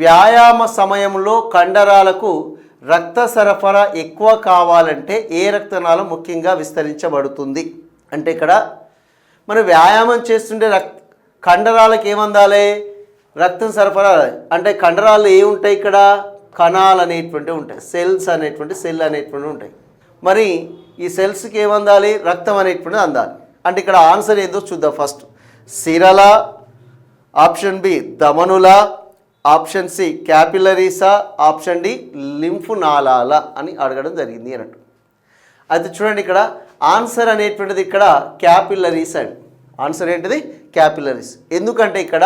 వ్యాయామ సమయంలో కండరాలకు రక్త సరఫరా ఎక్కువ కావాలంటే ఏ రక్తనాళం ముఖ్యంగా విస్తరించబడుతుంది? అంటే ఇక్కడ మనం వ్యాయామం చేస్తుంటే కండరాలకు ఏమందాలి? రక్తం సరఫరా. అంటే కండరాలు ఏముంటాయి? ఇక్కడ కణాలు అనేటువంటివి ఉంటాయి, సెల్స్ అనేటువంటి ఉంటాయి. మరి ఈ సెల్స్కి ఏమందాలి? రక్తం అనేటువంటిది అందాలి. అంటే ఇక్కడ ఆన్సర్ ఏదో చూద్దాం. ఫస్ట్ సిరల, ఆప్షన్ బి ధమనుల, ఆప్షన్ సి క్యాపిలరీసా, ఆప్షన్ డి లింఫ్ నాళాల అని అడగడం జరిగింది అన్నట్టు. అయితే చూడండి, ఇక్కడ ఆన్సర్ అనేటువంటిది ఇక్కడ క్యాపిలరీస్ అండి. ఆన్సర్ ఏంటిది? క్యాపిలరీస్. ఎందుకంటే ఇక్కడ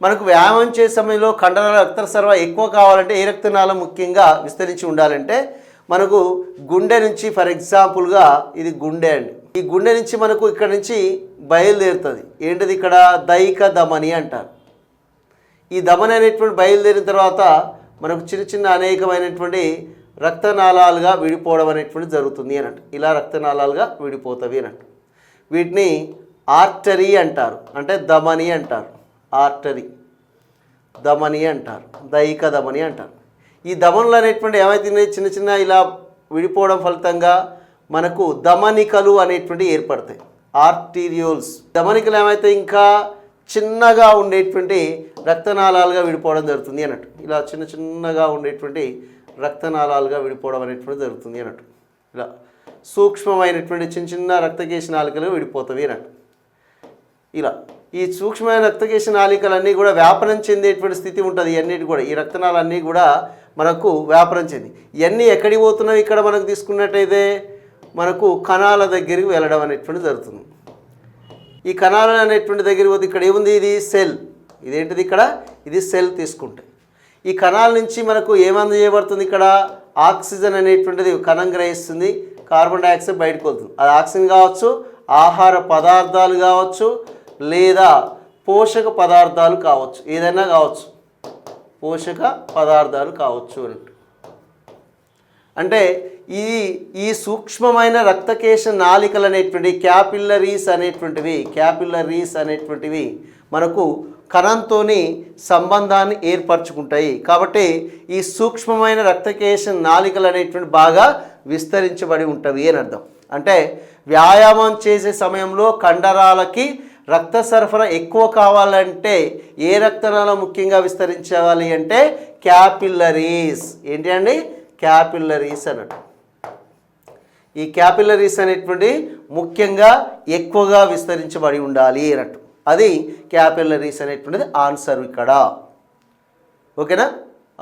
మనకు వ్యాయామం చేసే సమయంలో కండరాల రక్త సరఫరా ఎక్కువ కావాలంటే ఏ రక్తనాళం ముఖ్యంగా విస్తరించి ఉండాలంటే మనకు గుండె నుంచి, ఫర్ ఎగ్జాంపుల్గా ఇది గుండె అండి. ఈ గుండె నుంచి మనకు ఇక్కడ నుంచి బయలుదేరుతుంది. ఏంటిది? ఇక్కడ దైక ధమని అంటారు. ఈ ధమని అనేటువంటి బయలుదేరిన తర్వాత మనకు చిన్న చిన్న అనేకమైనటువంటి రక్తనాళాలుగా విడిపోవడం అనేటువంటి జరుగుతుంది అన్నట్టు. ఇలా రక్తనాళాలుగా విడిపోతవి అన్నట్టు. వీటిని ఆర్టరీ అంటారు, అంటే ధమని అంటారు. ఆర్టరీ, ధమని అంటారు, దైక ధమని అంటారు. ఈ ధమనులు అనేటువంటి ఏమైతుంది? చిన్న చిన్న ఇలా విడిపోవడం ఫలితంగా మనకు ధమనికలు అనేటువంటివి ఏర్పడతాయి, ఆర్టీరియోల్స్. ధమనికలు ఏమైతే ఇంకా చిన్నగా ఉండేటువంటి రక్తనాళాలుగా విడిపోవడం జరుగుతుంది అన్నట్టు. ఇలా చిన్న చిన్నగా ఉండేటువంటి రక్తనాళాలుగా విడిపోవడం అనేటువంటి జరుగుతుంది అన్నట్టు. ఇలా సూక్ష్మమైనటువంటి చిన్న చిన్న రక్తకేశ నాళికలు విడిపోతాయి అన్నట్టు. ఇలా ఈ సూక్ష్మమైన రక్తకేశ నాళికలన్నీ కూడా వ్యాపనం చెందేటువంటి స్థితి ఉంటుంది. ఇవన్నిటి కూడా ఈ రక్తనాళన్నీ కూడా మనకు వ్యాపనం చెంది ఇవన్నీ ఎక్కడికి పోతున్నాయి? ఇక్కడ మనకు తీసుకున్నట్టయితే మనకు కణాల దగ్గరికి వెళ్ళడం అనేటువంటి జరుగుతుంది. ఈ కణాలు అనేటువంటి దగ్గరికి పోతే ఇక్కడ ఏముంది? ఇది సెల్. ఇదేంటిది? ఇక్కడ ఇది సెల్. తీసుకుంటే ఈ కణాల నుంచి మనకు ఏమందజేయబడుతుంది? ఇక్కడ ఆక్సిజన్ అనేటువంటిది కణం గ్రహిస్తుంది, కార్బన్ డైఆక్సైడ్ బయటకు వెళ్తుంది. అది ఆక్సిజన్ కావచ్చు, ఆహార పదార్థాలు కావచ్చు, లేదా పోషక పదార్థాలు కావచ్చు, ఏదైనా కావచ్చు, పోషక పదార్థాలు కావచ్చు అన్నట్టు. అంటే ఈ సూక్ష్మమైన రక్తకేశ నాళికలు అనేటువంటి క్యాపిల్లరీస్ అనేటువంటివి మనకు కణంతో సంబంధాన్ని ఏర్పరచుకుంటాయి. కాబట్టి ఈ సూక్ష్మమైన రక్తకేశ నాళికలు అనేటువంటి బాగా విస్తరించబడి ఉంటవి అని అర్థం. అంటే వ్యాయామం చేసే సమయంలో కండరాలకి రక్త సరఫరా ఎక్కువ కావాలంటే ఏ రక్తనాళం ముఖ్యంగా విస్తరించాలి అంటే క్యాపిల్లరీస్. ఏంటి అండి? క్యాపిల్లరీస్ అన్నట్టు. ఈ క్యాపిల్లరీస్ అనేటువంటి ముఖ్యంగా ఎక్కువగా విస్తరించబడి ఉండాలి అన్నట్టు. అది క్యాపిల్లరీస్ అనేటువంటిది ఆన్సర్ ఇక్కడ. ఓకేనా?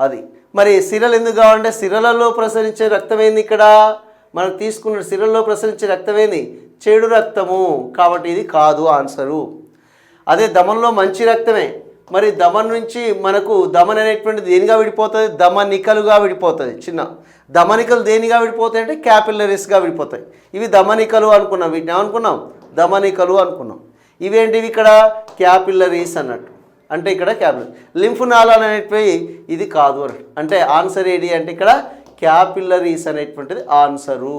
అది మరి సిరలు ఎందుకు కావాలంటే సిరలలో ప్రసరించే రక్తం ఏంది? ఇక్కడ మనం తీసుకున్న సిరల్లో ప్రసరించే రక్తం ఏంది? చెడు రక్తము. కాబట్టి ఇది కాదు ఆన్సరు. అదే ధమన్లో మంచి రక్తమే. మరి ధమన్ నుంచి మనకు ధమన్ అనేటువంటిది దేనిగా విడిపోతుంది? ధమనికలుగా విడిపోతుంది. చిన్న ధమనికలు దేనిగా విడిపోతాయి అంటే క్యాపిల్లరీస్గా విడిపోతాయి. ఇవి ధమనికలు అనుకున్నాం. వీటిని ఏమనుకున్నాం? ధమనికలు అనుకున్నాం. ఇవేంటివి? ఇక్కడ క్యాపిల్లరీస్ అన్నట్టు. అంటే ఇక్కడ క్యాపిల్లరీ. లింఫ్ నాళాలు అనేటివి ఇది కాదు అన్నట్టు. అంటే ఆన్సర్ ఏది అంటే ఇక్కడ క్యాపిల్లరీస్ అనేటువంటిది ఆన్సరు.